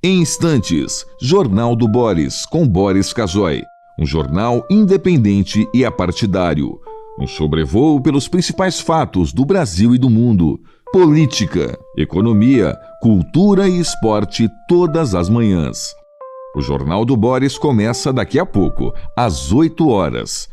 Em instantes, Jornal do Boris, com Boris Casoy. Um jornal independente e apartidário. Um sobrevoo pelos principais fatos do Brasil e do mundo. Política, economia, cultura e esporte todas as manhãs. O Jornal do Boris começa daqui a pouco, às 8 horas.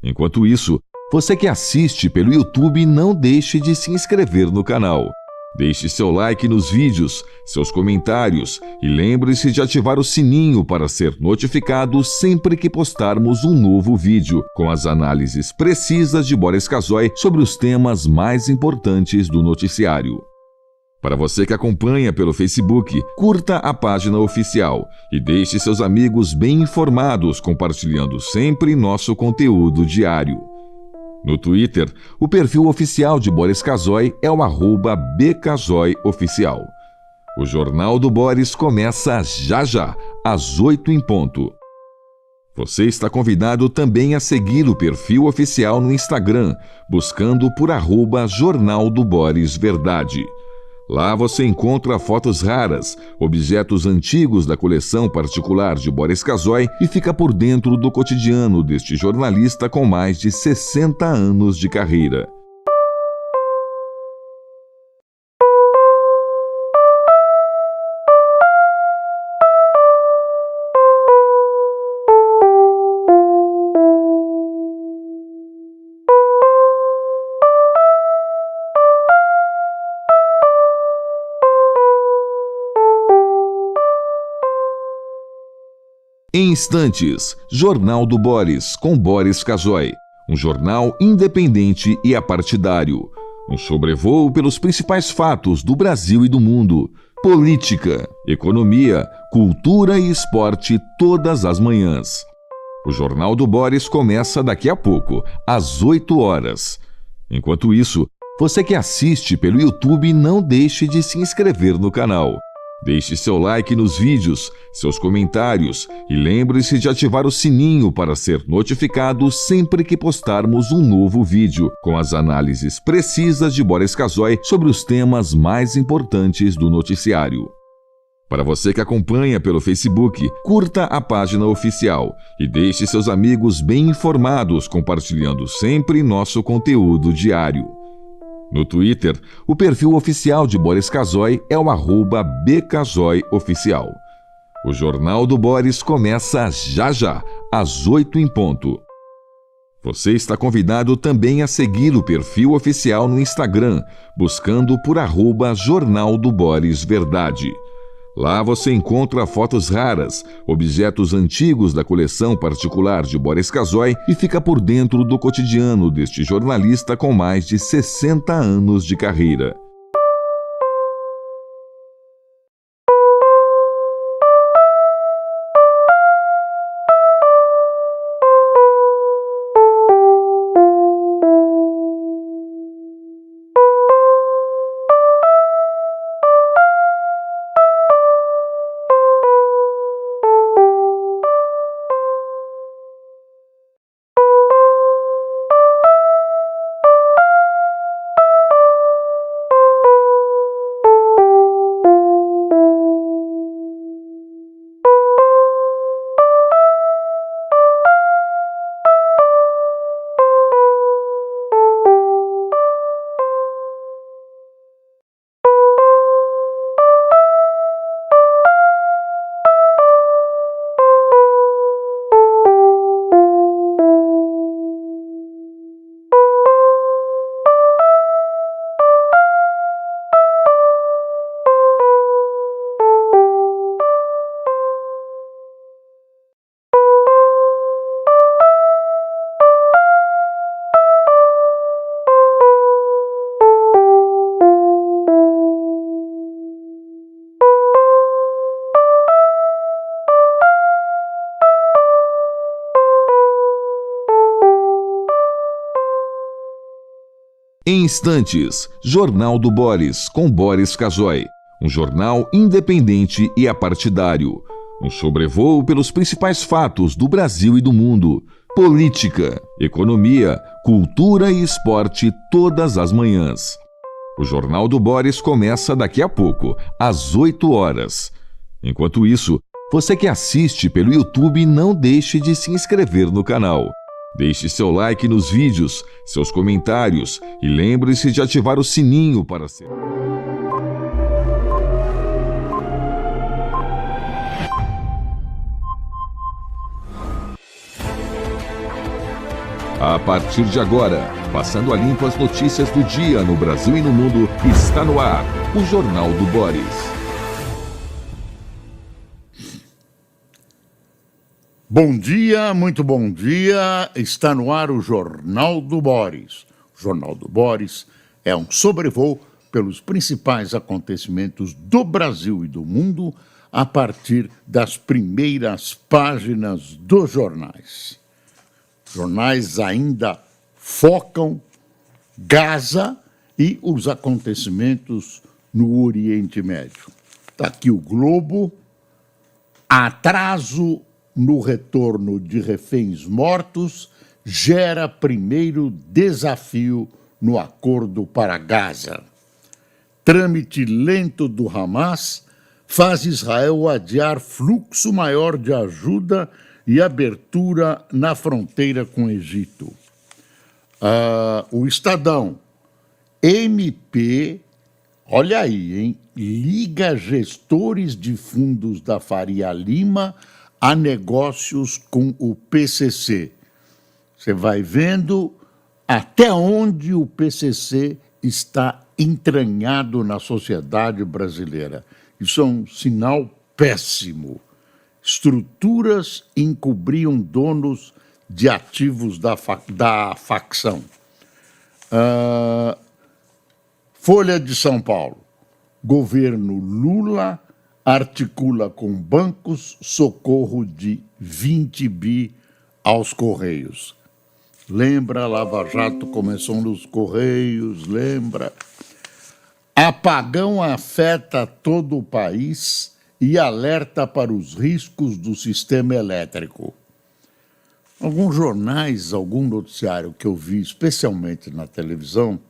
Enquanto isso, você que assiste pelo YouTube, não deixe de se inscrever no canal. Deixe seu like nos vídeos, seus comentários e lembre-se de ativar o sininho para ser notificado sempre que postarmos um novo vídeo com as análises precisas de Boris Casoy sobre os temas mais importantes do noticiário. Para você que acompanha pelo Facebook, curta a página oficial e deixe seus amigos bem informados compartilhando sempre nosso conteúdo diário. No Twitter, o perfil oficial de Boris Casoy é o @bcasoyoficial. O Jornal do Boris começa já, às 8 em ponto. Você está convidado também a seguir o perfil oficial no Instagram, buscando por @Jornal do Boris Verdade. Lá você encontra fotos raras, objetos antigos da coleção particular de Boris Casoy e fica por dentro do cotidiano deste jornalista com mais de 60 anos de carreira. Em instantes, Jornal do Boris, com Boris Casoy. Um jornal independente e apartidário. Um sobrevoo pelos principais fatos do Brasil e do mundo. Política, economia, cultura e esporte todas as manhãs. O Jornal do Boris começa daqui a pouco, às 8 horas. Enquanto isso, você que assiste pelo YouTube, não deixe de se inscrever no canal. Deixe seu like nos vídeos, seus comentários e lembre-se de ativar o sininho para ser notificado sempre que postarmos um novo vídeo com as análises precisas de Boris Casoy sobre os temas mais importantes do noticiário. Para você que acompanha pelo Facebook, curta a página oficial e deixe seus amigos bem informados compartilhando sempre nosso conteúdo diário. No Twitter, o perfil oficial de Boris Casoy é o @bcasoyoficial. O Jornal do Boris começa já, às 8 em ponto. Você está convidado também a seguir o perfil oficial no Instagram, buscando por @Jornal do Boris Verdade. Lá você encontra fotos raras, objetos antigos da coleção particular de Boris Casoy e fica por dentro do cotidiano deste jornalista com mais de 60 anos de carreira. Em instantes, Jornal do Boris, com Boris Casoy. Um jornal independente e apartidário. Um sobrevoo pelos principais fatos do Brasil e do mundo. Política, economia, cultura e esporte todas as manhãs. O Jornal do Boris começa daqui a pouco, às 8 horas. Enquanto isso, você que assiste pelo YouTube, não deixe de se inscrever no canal. Deixe seu like nos vídeos, seus comentários e lembre-se de ativar o sininho para ser... A partir de agora, passando a limpo as notícias do dia no Brasil e no mundo, está no ar o Jornal do Boris. Bom dia, muito bom dia. Está no ar o Jornal do Boris. O Jornal do Boris é um sobrevoo pelos principais acontecimentos do Brasil e do mundo a partir das primeiras páginas dos jornais. Jornais ainda focam Gaza e os acontecimentos no Oriente Médio. Está aqui o Globo. Atraso no retorno de reféns mortos gera primeiro desafio no acordo para Gaza. Trâmite lento do Hamas faz Israel adiar fluxo maior de ajuda e abertura na fronteira com o Egito. O Estadão, MP, olha aí, hein? Liga gestores de fundos da Faria Lima a negócios com o PCC. Você vai vendo até onde o PCC está entranhado na sociedade brasileira. Isso é um sinal péssimo. Estruturas encobriam donos de ativos da facção. Folha de São Paulo. Governo Lula articula com bancos socorro de 20 bi aos Correios. Lembra, Lava Jato começou nos Correios, lembra? Apagão afeta todo o país e alerta para os riscos do sistema elétrico. Alguns jornais, algum noticiário que eu vi, especialmente na televisão,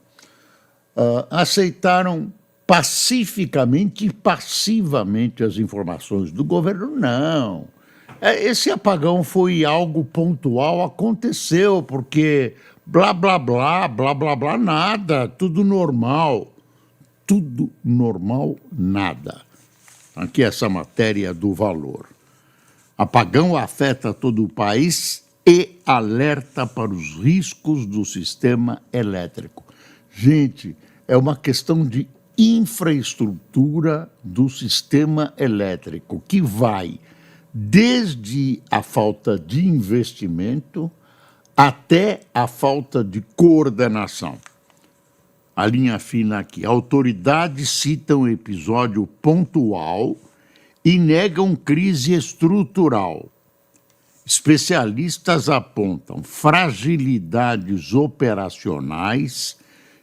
aceitaram pacificamente e passivamente as informações do governo. Não, esse apagão foi algo pontual, aconteceu, porque blá, blá, blá, blá, blá, blá, nada, tudo normal. Tudo normal, nada. Aqui essa matéria do Valor. Apagão afeta todo o país e alerta para os riscos do sistema elétrico. Gente, é uma questão de infraestrutura do sistema elétrico que vai desde a falta de investimento até a falta de coordenação. A linha fina aqui. Autoridades citam episódio pontual e negam crise estrutural. Especialistas apontam fragilidades operacionais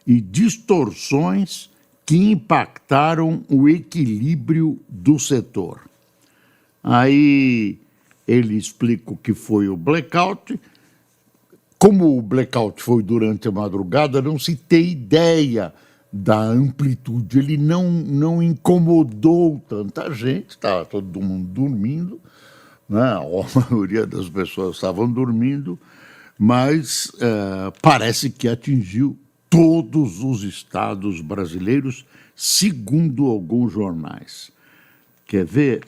e distorções que impactaram o equilíbrio do setor. Aí ele explica o que foi o blackout. Como o blackout foi durante a madrugada, não se tem ideia da amplitude. Ele não incomodou tanta gente, estava todo mundo dormindo, né? A maioria das pessoas estavam dormindo, mas parece que atingiu todos os estados brasileiros, segundo alguns jornais. Quer ver?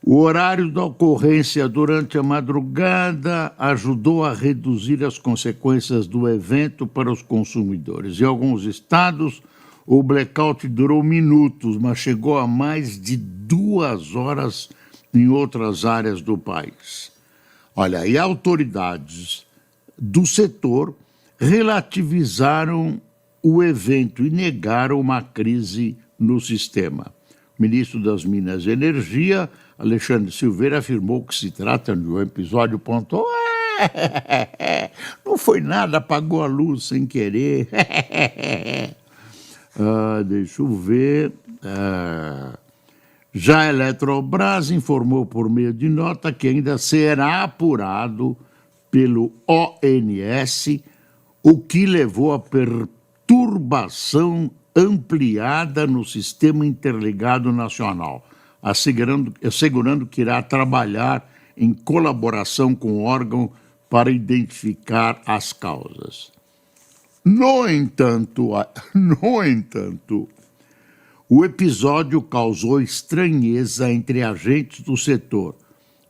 O horário da ocorrência durante a madrugada ajudou a reduzir as consequências do evento para os consumidores. Em alguns estados, o blackout durou minutos, mas chegou a mais de 2 horas em outras áreas do país. Olha, e autoridades do setor relativizaram o evento e negaram uma crise no sistema. O ministro das Minas e Energia, Alexandre Silveira, afirmou que se trata de um episódio pontual. Não foi nada, apagou a luz sem querer. Deixa eu ver. Já a Eletrobras informou por meio de nota que ainda será apurado pelo ONS o que levou à perturbação ampliada no Sistema Interligado Nacional, assegurando que irá trabalhar em colaboração com o órgão para identificar as causas. No entanto, o episódio causou estranheza entre agentes do setor,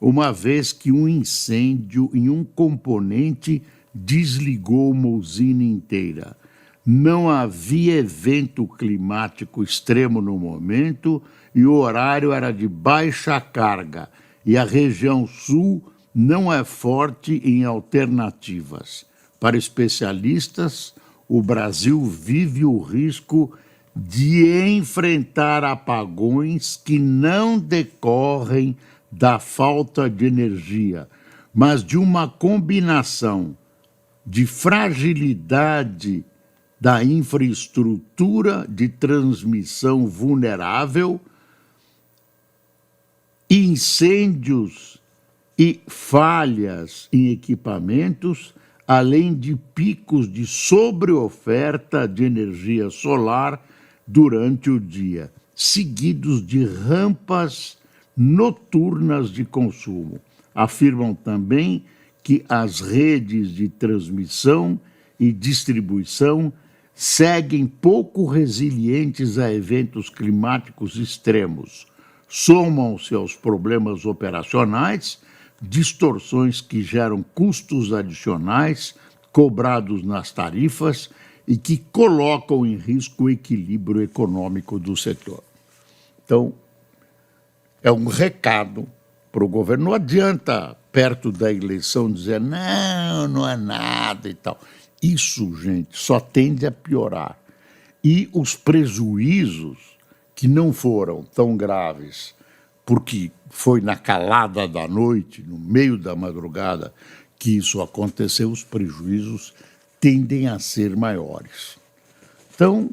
uma vez que um incêndio em um componente desligou uma usina inteira. Não havia evento climático extremo no momento e o horário era de baixa carga, e a região sul não é forte em alternativas. Para especialistas, o Brasil vive o risco de enfrentar apagões que não decorrem da falta de energia, mas de uma combinação de fragilidade da infraestrutura de transmissão vulnerável, incêndios e falhas em equipamentos, além de picos de sobreoferta de energia solar durante o dia, seguidos de rampas noturnas de consumo. Afirmam também que as redes de transmissão e distribuição seguem pouco resilientes a eventos climáticos extremos. Somam-se aos problemas operacionais distorções que geram custos adicionais cobrados nas tarifas e que colocam em risco o equilíbrio econômico do setor. Então, é um recado para o governo. Não adianta, perto da eleição, dizer não é nada e tal. Isso, gente, só tende a piorar. E os prejuízos, que não foram tão graves, porque foi na calada da noite, no meio da madrugada, que isso aconteceu, os prejuízos tendem a ser maiores. Então,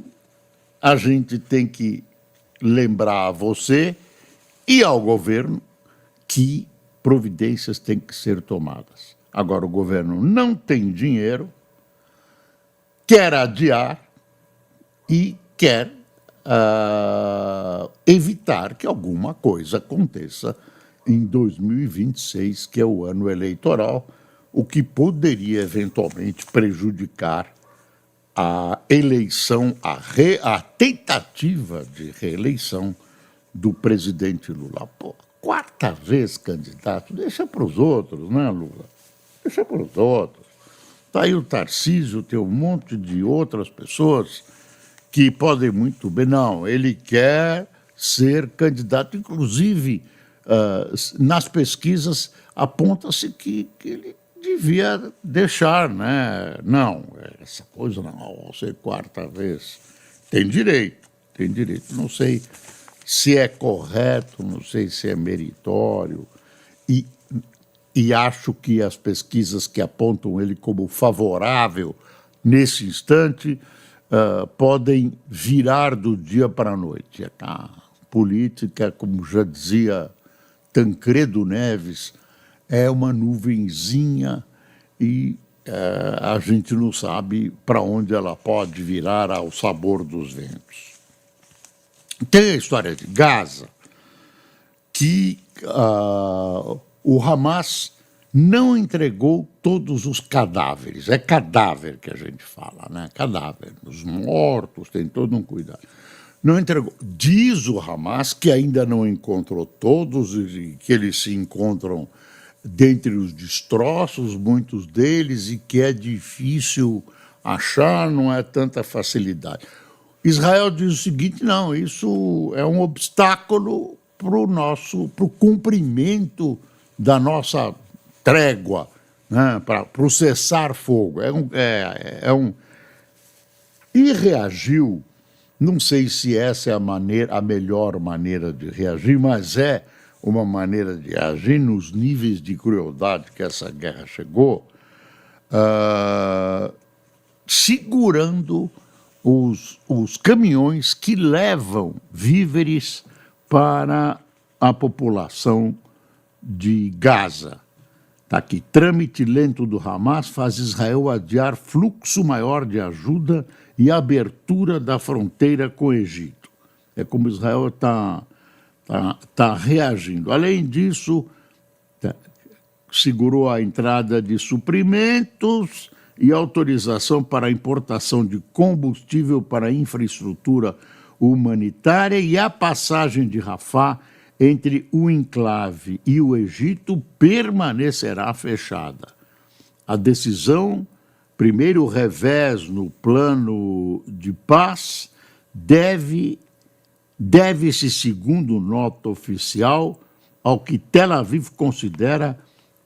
a gente tem que lembrar a você e ao governo que providências têm que ser tomadas. Agora, o governo não tem dinheiro, quer adiar e quer evitar que alguma coisa aconteça em 2026, que é o ano eleitoral, o que poderia eventualmente prejudicar a eleição, a tentativa de reeleição do presidente Lula. Pô, quarta vez candidato, deixa para os outros, né, Lula? Deixa para os outros. Está aí o Tarcísio, tem um monte de outras pessoas que podem muito bem. Não, ele quer ser candidato. Inclusive, nas pesquisas, aponta-se que ele devia deixar, né? Não, essa coisa não, ser quarta vez. Tem direito. Não sei se é correto, não sei se é meritório. E acho que as pesquisas que apontam ele como favorável nesse instante podem virar do dia para a noite. A política, como já dizia Tancredo Neves, é uma nuvenzinha e a gente não sabe para onde ela pode virar ao sabor dos ventos. Tem a história de Gaza, que o Hamas não entregou todos os cadáveres. É cadáver que a gente fala, né? Cadáver. Os mortos, tem todo um cuidado. Não entregou. Diz o Hamas que ainda não encontrou todos e que eles se encontram dentre os destroços, muitos deles, e que é difícil achar, não é tanta facilidade. Israel diz o seguinte: não, isso é um obstáculo para o cumprimento da nossa trégua, né, para o cessar-fogo. E reagiu, não sei se essa é a melhor maneira de reagir, mas é uma maneira de agir nos níveis de crueldade que essa guerra chegou, segurando os caminhões que levam víveres para a população de Gaza. Está aqui, trâmite lento do Hamas faz Israel adiar fluxo maior de ajuda e abertura da fronteira com o Egito. É como Israel está reagindo. Além disso, segurou a entrada de suprimentos e autorização para a importação de combustível para a infraestrutura humanitária e a passagem de Rafah entre o enclave e o Egito permanecerá fechada. A decisão, primeiro revés no plano de paz, deve-se, segundo nota oficial, ao que Tel Aviv considera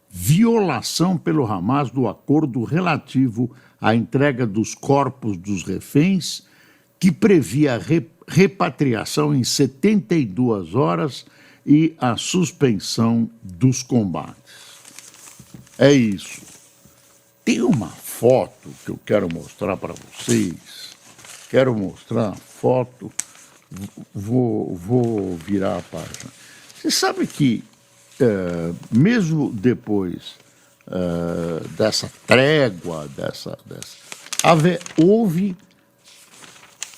violação pelo Hamas do acordo relativo à entrega dos corpos dos reféns, que previa a repatriação em 72 horas e a suspensão dos combates. É isso. Tem uma foto que eu quero mostrar para vocês. Quero mostrar a foto. Vou virar a página. Você sabe que, mesmo depois dessa trégua, houve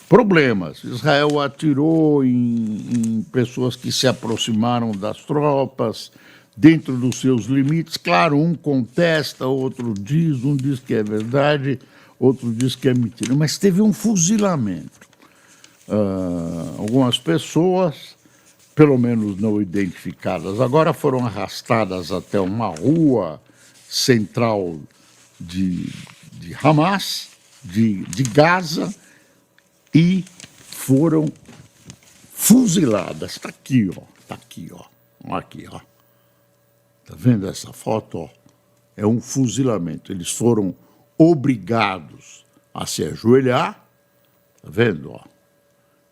problemas. Israel atirou em pessoas que se aproximaram das tropas, dentro dos seus limites. Claro, um contesta, outro diz, um diz que é verdade, outro diz que é mentira. Mas teve um fuzilamento. Algumas pessoas, pelo menos não identificadas, agora foram arrastadas até uma rua central de Hamas, de Gaza, e foram fuziladas. Está aqui, ó. Está aqui, ó. Aqui, ó. Está vendo essa foto? Ó? É um fuzilamento. Eles foram obrigados a se ajoelhar. Está vendo? Ó?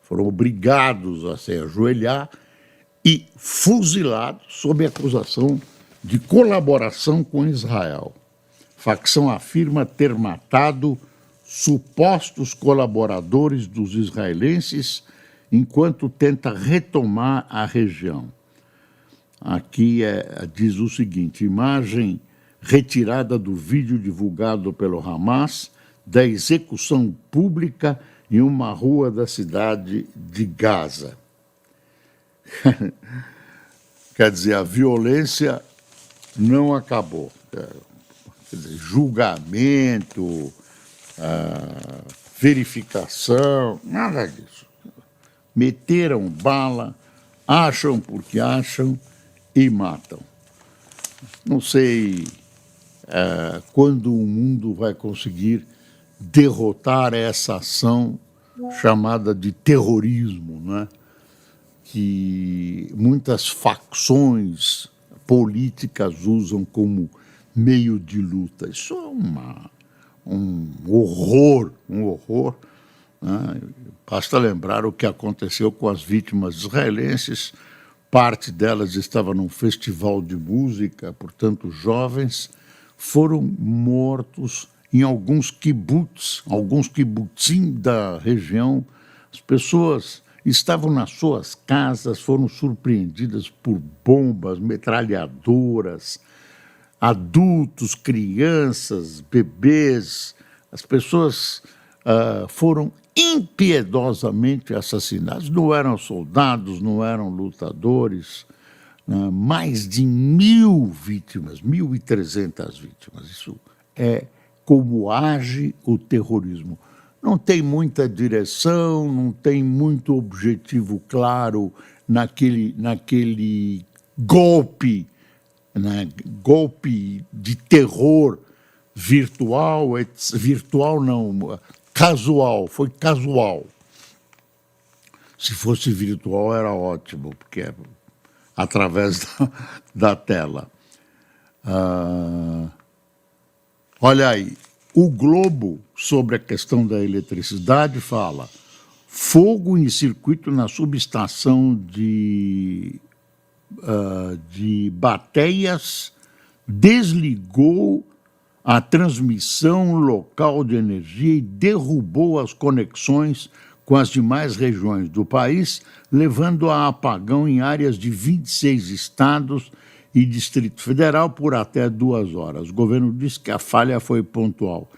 Foram obrigados a se ajoelhar e fuzilados sob acusação de colaboração com Israel. A facção afirma ter matado supostos colaboradores dos israelenses enquanto tenta retomar a região. Aqui diz o seguinte: imagem retirada do vídeo divulgado pelo Hamas da execução pública em uma rua da cidade de Gaza. Quer dizer, a violência não acabou. Quer dizer, julgamento, verificação, nada disso. Meteram bala, acham porque acham e matam. Não sei quando o mundo vai conseguir derrotar essa ação chamada de terrorismo, né? Que muitas facções políticas usam como meio de luta. Isso é um horror, né? Basta lembrar o que aconteceu com as vítimas israelenses. Parte delas estava num festival de música, portanto, jovens foram mortos em alguns kibbutzim da região. As pessoas estavam nas suas casas, foram surpreendidas por bombas, metralhadoras, adultos, crianças, bebês. As pessoas foram impiedosamente assassinados. Não eram soldados, não eram lutadores. Mais de 1.000 vítimas, 1.300 vítimas. Isso é como age o terrorismo. Não tem muita direção, não tem muito objetivo claro naquele golpe, né? Golpe de terror virtual, virtual não, casual, foi casual. Se fosse virtual era ótimo, porque é através da tela. Olha aí, o Globo, sobre a questão da eletricidade, fala: fogo em circuito na subestação de Bateias desligou a transmissão local de energia e derrubou as conexões com as demais regiões do país, levando a apagão em áreas de 26 estados e Distrito Federal por até 2 horas. O governo disse que a falha foi pontual.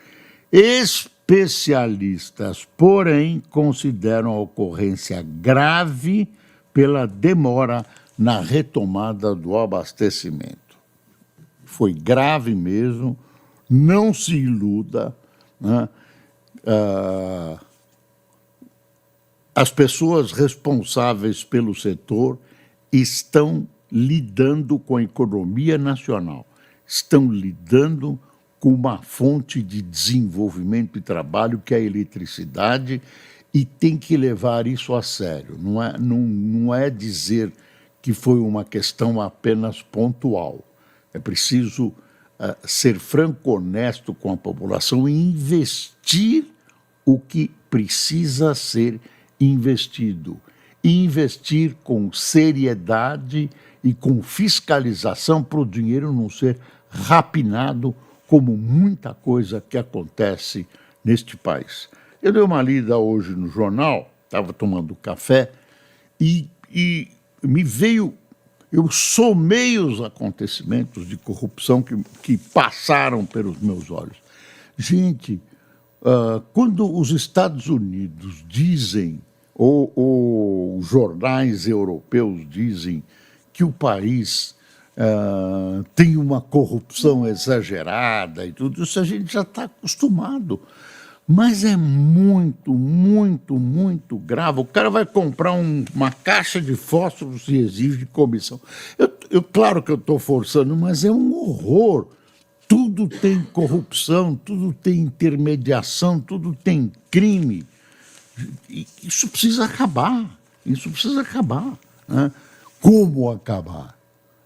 Especialistas, porém, consideram a ocorrência grave pela demora na retomada do abastecimento. Foi grave mesmo, não se iluda, né? As pessoas responsáveis pelo setor estão lidando com a economia nacional, estão lidando com uma fonte de desenvolvimento e trabalho que é a eletricidade e tem que levar isso a sério. Não é dizer que foi uma questão apenas pontual. É preciso ser franco, honesto com a população e investir o que precisa ser investido. E investir com seriedade e com fiscalização para o dinheiro não ser rapinado como muita coisa que acontece neste país. Eu dei uma lida hoje no jornal, estava tomando café, e me veio... Eu somei os acontecimentos de corrupção que passaram pelos meus olhos. Gente, quando os Estados Unidos dizem, ou jornais europeus dizem que o país tem uma corrupção exagerada e tudo isso, a gente já está acostumado. Mas é muito, muito, muito grave. O cara vai comprar uma caixa de fósforos e exige comissão. Claro que eu estou forçando, mas é um horror. Tudo tem corrupção, tudo tem intermediação, tudo tem crime. Isso precisa acabar. Isso precisa acabar, né? Como acabar?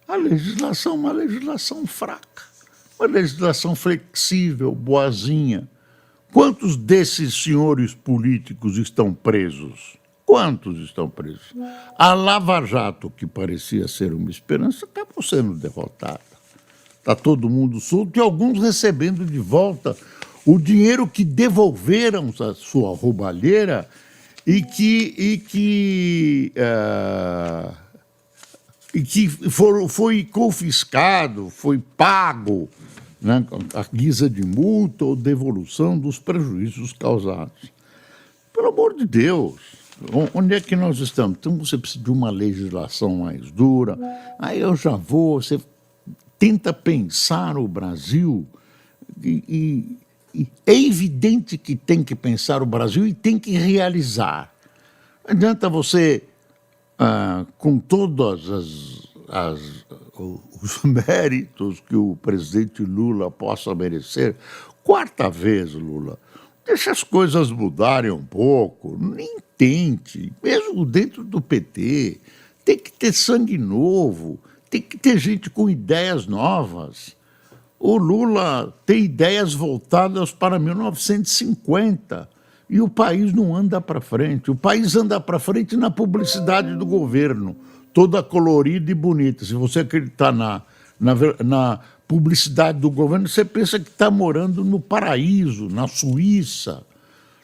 A legislação é uma legislação fraca, uma legislação flexível, boazinha. Quantos desses senhores políticos estão presos? Quantos estão presos? A Lava Jato, que parecia ser uma esperança, acabou sendo derrotada. Está todo mundo solto e alguns recebendo de volta o dinheiro que devolveram à sua roubalheira e que foi confiscado, foi pago, né, a guisa de multa ou devolução dos prejuízos causados. Pelo amor de Deus, onde é que nós estamos? Então você precisa de uma legislação mais dura. Aí eu já vou, você tenta pensar o Brasil e é evidente que tem que pensar o Brasil e tem que realizar. Não adianta você, com todos os méritos que o presidente Lula possa merecer, 4ª vez, Lula, deixa as coisas mudarem um pouco, nem tente, mesmo dentro do PT, tem que ter sangue novo, tem que ter gente com ideias novas. O Lula tem ideias voltadas para 1950 e o país não anda para frente. O país anda para frente na publicidade do governo, toda colorida e bonita. Se você acreditar na publicidade do governo, você pensa que está morando no paraíso, na Suíça.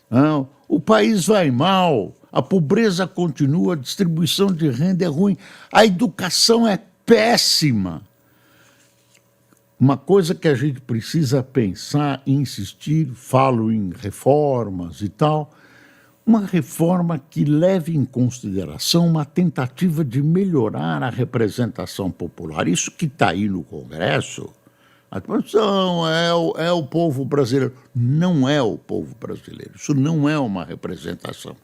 Não, o país vai mal, a pobreza continua, a distribuição de renda é ruim, a educação é péssima. Uma coisa que a gente precisa pensar e insistir, falo em reformas e tal, uma reforma que leve em consideração uma tentativa de melhorar a representação popular. Isso que está aí no Congresso, a discussão é o povo brasileiro. Não é o povo brasileiro, isso não é uma representação.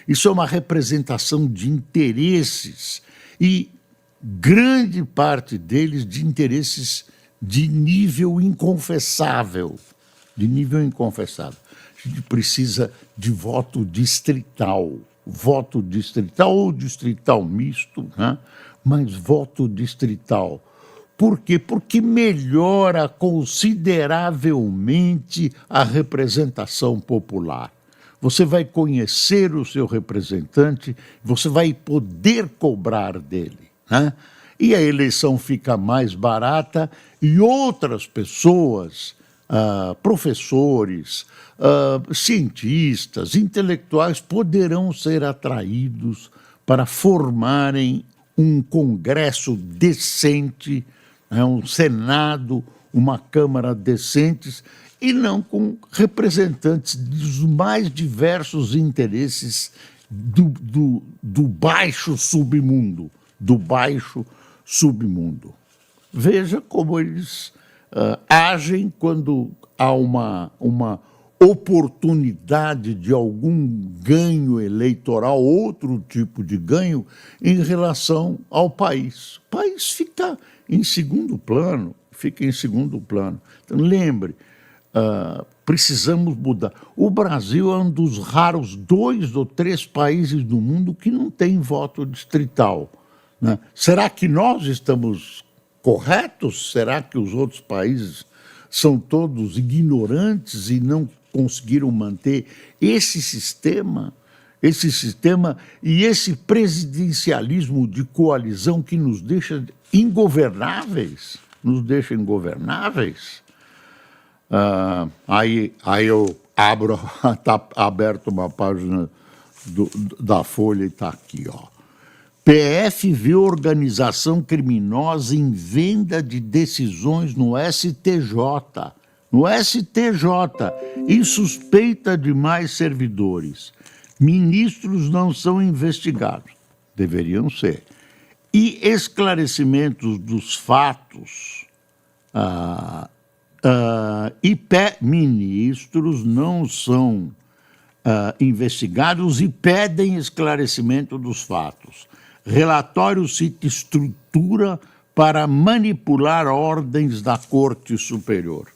Isso é uma representação de interesses e grande parte deles de interesses de nível inconfessável. De nível inconfessável. A gente precisa de voto distrital ou distrital misto, né? Mas voto distrital. Por quê? Porque melhora consideravelmente a representação popular. Você vai conhecer o seu representante, você vai poder cobrar dele, né? E a eleição fica mais barata e outras pessoas, professores, cientistas, intelectuais, poderão ser atraídos para formarem um congresso decente um Senado, uma Câmara decentes, e não com representantes dos mais diversos interesses do baixo submundo, Veja como eles agem quando há uma oportunidade de algum ganho eleitoral, outro tipo de ganho, em relação ao país. O país fica em segundo plano, Então, lembre, precisamos mudar. O Brasil é um dos raros 2 ou 3 países do mundo que não tem voto distrital, né? Será que nós estamos corretos? Será que os outros países são todos ignorantes e não conseguiram manter esse sistema e esse presidencialismo de coalizão que nos deixa ingovernáveis? Aí eu abro, está aberta uma página da Folha e está aqui, ó. PF vê organização criminosa em venda de decisões no STJ. E suspeita de mais servidores. Ministros não são investigados. Deveriam ser. E esclarecimentos dos fatos. Ministros não são investigados e pedem esclarecimento dos fatos. Relatório cita estrutura para manipular ordens da Corte Superior.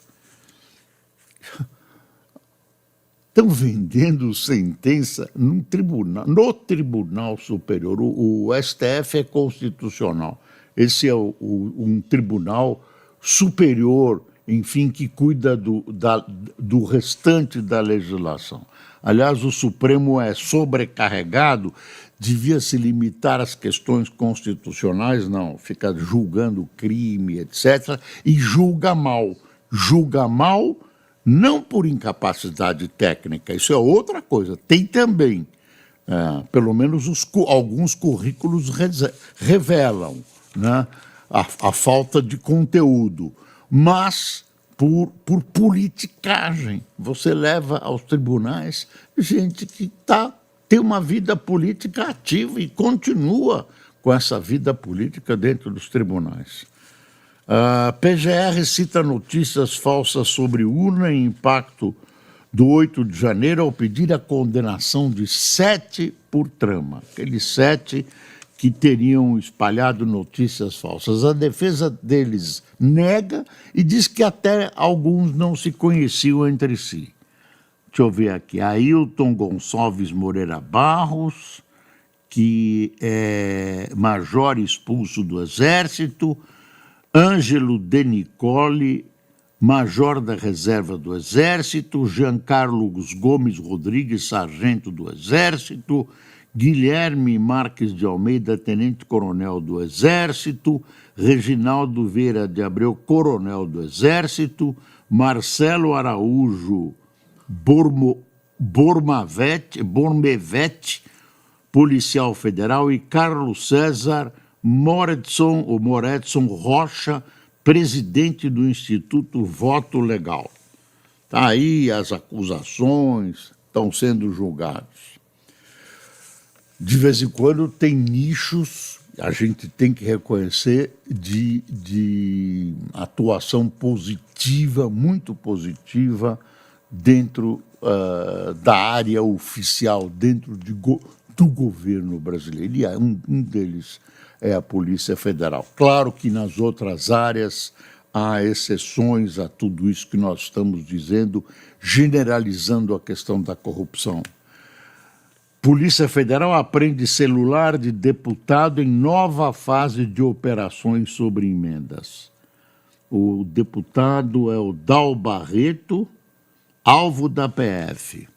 Estão vendendo sentença no Tribunal Superior. O STF é constitucional. Esse é um tribunal superior, enfim, que cuida do restante da legislação. Aliás, o Supremo é sobrecarregado, devia se limitar às questões constitucionais, não, fica julgando crime, etc., e julga mal. Julga mal não por incapacidade técnica, isso é outra coisa, tem também, pelo menos alguns currículos revelam, né, a falta de conteúdo, mas por politicagem. Você leva aos tribunais gente que tem uma vida política ativa e continua com essa vida política dentro dos tribunais. A PGR cita notícias falsas sobre urna e impacto do 8 de janeiro ao pedir a condenação de 7 por trama. Aqueles 7 que teriam espalhado notícias falsas. A defesa deles nega e diz que até alguns não se conheciam entre si. Deixa eu ver aqui. Ailton Gonçalves Moreira Barros, que é major expulso do Exército. Ângelo De Nicole, major da reserva do Exército. Jean Carlos Gomes Rodrigues, sargento do Exército. Guilherme Marques de Almeida, tenente-coronel do Exército. Reginaldo Vieira de Abreu, coronel do Exército. Marcelo Araújo Bormevete, policial federal. E Carlos César Moretson Rocha, presidente do Instituto Voto Legal. Tá aí, as acusações estão sendo julgadas. De vez em quando tem nichos, a gente tem que reconhecer, de atuação positiva, muito positiva, dentro da área oficial, dentro do governo brasileiro. E um deles é a Polícia Federal. Claro que nas outras áreas há exceções a tudo isso que nós estamos dizendo, generalizando a questão da corrupção. Polícia Federal apreende celular de deputado em nova fase de operações sobre emendas. O deputado é o Dal Barreto, alvo da PF.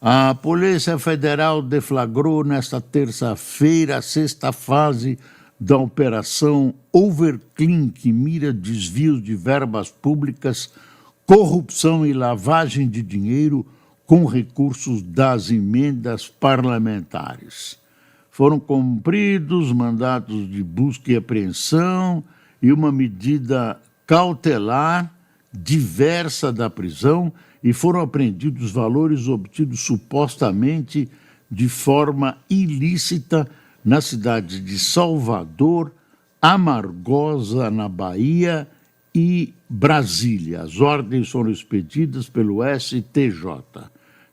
A Polícia Federal deflagrou nesta terça-feira a 6ª fase da Operação Overclean, que mira desvios de verbas públicas, corrupção e lavagem de dinheiro com recursos das emendas parlamentares. Foram cumpridos mandados de busca e apreensão e uma medida cautelar diversa da prisão e foram apreendidos valores obtidos supostamente de forma ilícita na cidade de Salvador, Amargosa, na Bahia, e Brasília. As ordens foram expedidas pelo STJ.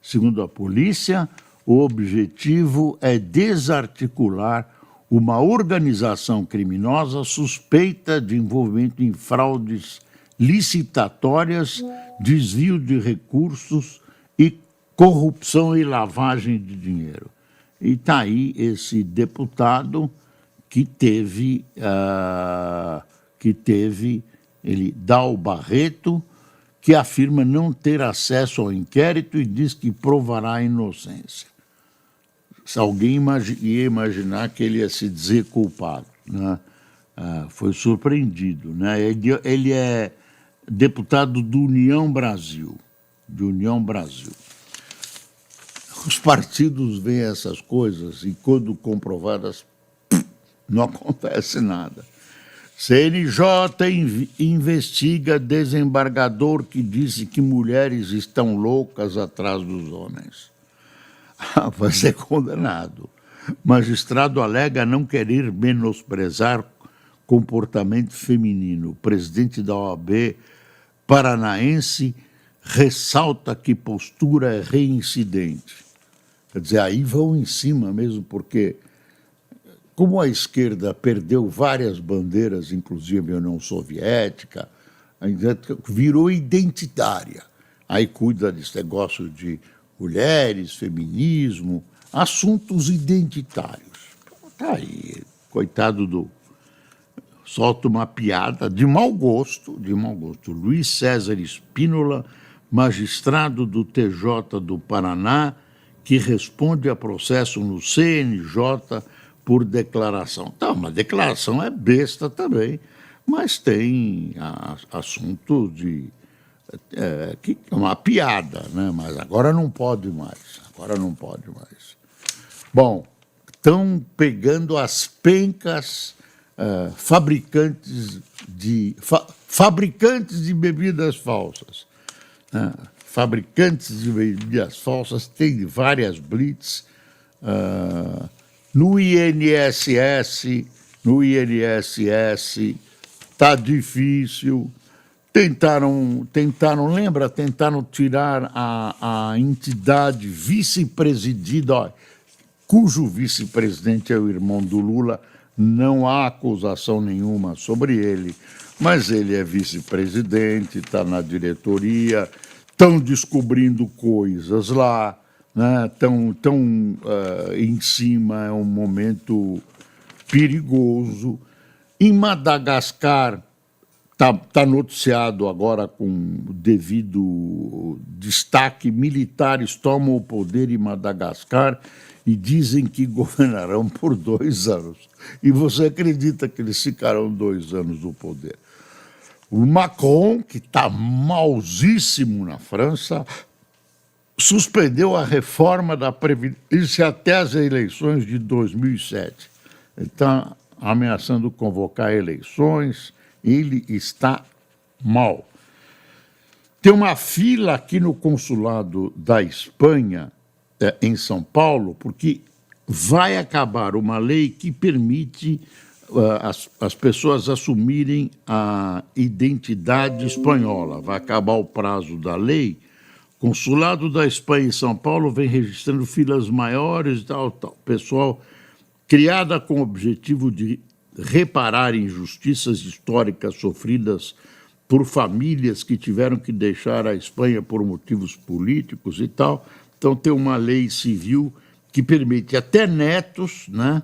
Segundo a polícia, o objetivo é desarticular uma organização criminosa suspeita de envolvimento em fraudes licitatórias, desvio de recursos e corrupção e lavagem de dinheiro. E está aí esse deputado que teve ele Dal Barreto, que afirma não ter acesso ao inquérito e diz que provará a inocência. Se alguém ia imaginar que ele ia se dizer culpado, né? Foi surpreendido, né? Ele é deputado do União Brasil, Os partidos veem essas coisas e, quando comprovadas, não acontece nada. CNJ investiga desembargador que disse que mulheres estão loucas atrás dos homens. Vai ser condenado. Magistrado alega não querer menosprezar comportamento feminino. O presidente da OAB paranaense ressalta que postura é reincidente. Quer dizer, aí vão em cima mesmo, porque como a esquerda perdeu várias bandeiras, inclusive a União Soviética, virou identitária. Aí cuida desse negócio de mulheres, feminismo, assuntos identitários. Tá aí, coitado do... Solta uma piada de mau gosto. Luiz César Espínola, magistrado do TJ do Paraná, que responde a processo no CNJ por declaração. Tá, uma declaração é besta também, mas tem assunto de... que é uma piada, né? Mas agora não pode mais. Bom, estão pegando as pencas fabricantes de bebidas falsas. Né? Fabricantes de bebidas falsas têm várias blitz. No INSS está difícil. Tentaram tirar a entidade vice-presidida, cujo vice-presidente é o irmão do Lula. Não há acusação nenhuma sobre ele, mas ele é vice-presidente, está na diretoria, estão descobrindo coisas lá, né? Estão em cima, é um momento perigoso. Em Madagascar, está noticiado agora com devido destaque, militares tomam o poder em Madagascar e dizem que governarão por 2 anos. E você acredita que eles ficarão 2 anos no poder? O Macron, que está mauzíssimo na França, suspendeu a reforma da Previdência até as eleições de 2007. Ele está ameaçando convocar eleições, ele está mal. Tem uma fila aqui no consulado da Espanha, em São Paulo, porque vai acabar uma lei que permite as pessoas assumirem a identidade espanhola. Vai acabar o prazo da lei. O consulado da Espanha em São Paulo vem registrando filas maiores e tal. Pessoal, criada com o objetivo de reparar injustiças históricas sofridas por famílias que tiveram que deixar a Espanha por motivos políticos e tal. Então, tem uma lei civil que permite até netos, né?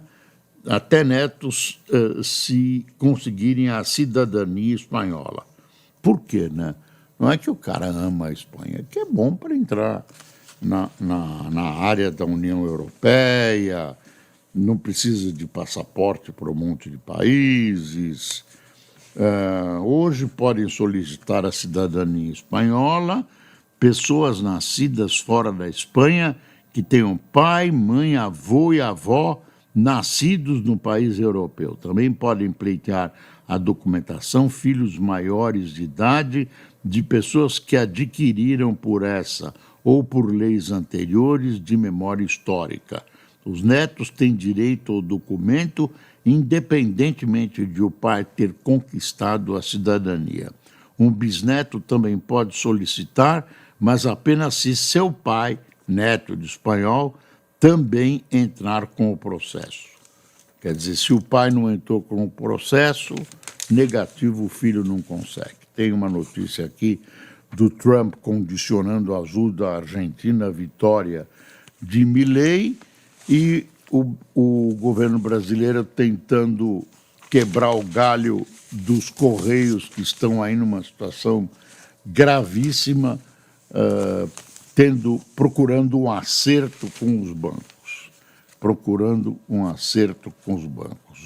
Se conseguirem a cidadania espanhola. Por quê, né? Não é que o cara ama a Espanha, é que é bom para entrar na área da União Europeia, não precisa de passaporte para um monte de países. Hoje podem solicitar a cidadania espanhola pessoas nascidas fora da Espanha que tenham pai, mãe, avô e avó nascidos no país europeu. Também podem pleitear a documentação filhos maiores de idade de pessoas que adquiriram por essa ou por leis anteriores de memória histórica. Os netos têm direito ao documento independentemente de o pai ter conquistado a cidadania. Um bisneto também pode solicitar, mas apenas se seu pai, neto de espanhol, também entrar com o processo. Quer dizer, se o pai não entrou com o processo, negativo, o filho não consegue. Tem uma notícia aqui do Trump condicionando a ajuda à Argentina à vitória de Milei e o governo brasileiro tentando quebrar o galho dos Correios, que estão aí numa situação gravíssima, procurando um acerto com os bancos.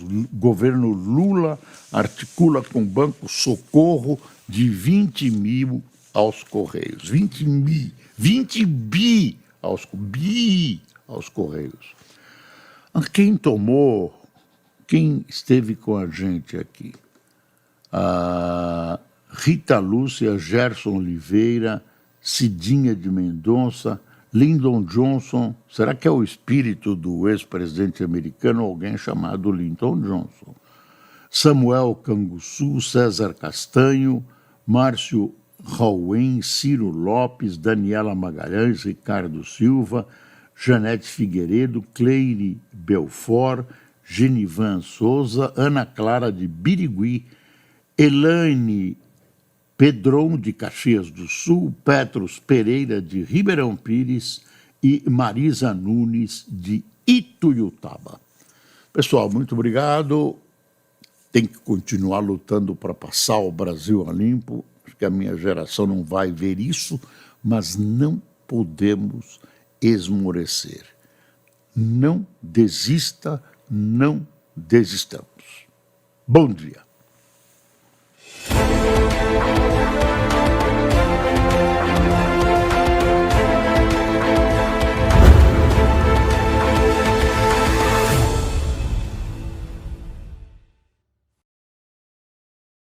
O governo Lula articula com o Banco Socorro de 20 mil aos Correios. 20 bi aos Correios. Quem esteve com a gente aqui? A Rita Lúcia, Gerson Oliveira, Cidinha de Mendonça, Lyndon Johnson. Será que é o espírito do ex-presidente americano ou alguém chamado Lyndon Johnson? Samuel Canguçu, César Castanho, Márcio Rauen, Ciro Lopes, Daniela Magalhães, Ricardo Silva, Janete Figueiredo, Cleire Belfort, Genivan Souza, Ana Clara de Birigui, Elaine Pedron de Caxias do Sul, Petros Pereira de Ribeirão Pires e Marisa Nunes de Ituiutaba. Pessoal, muito obrigado. Tem que continuar lutando para passar o Brasil a limpo. Acho que a minha geração não vai ver isso, mas não podemos esmorecer. Não desista, não desistamos. Bom dia.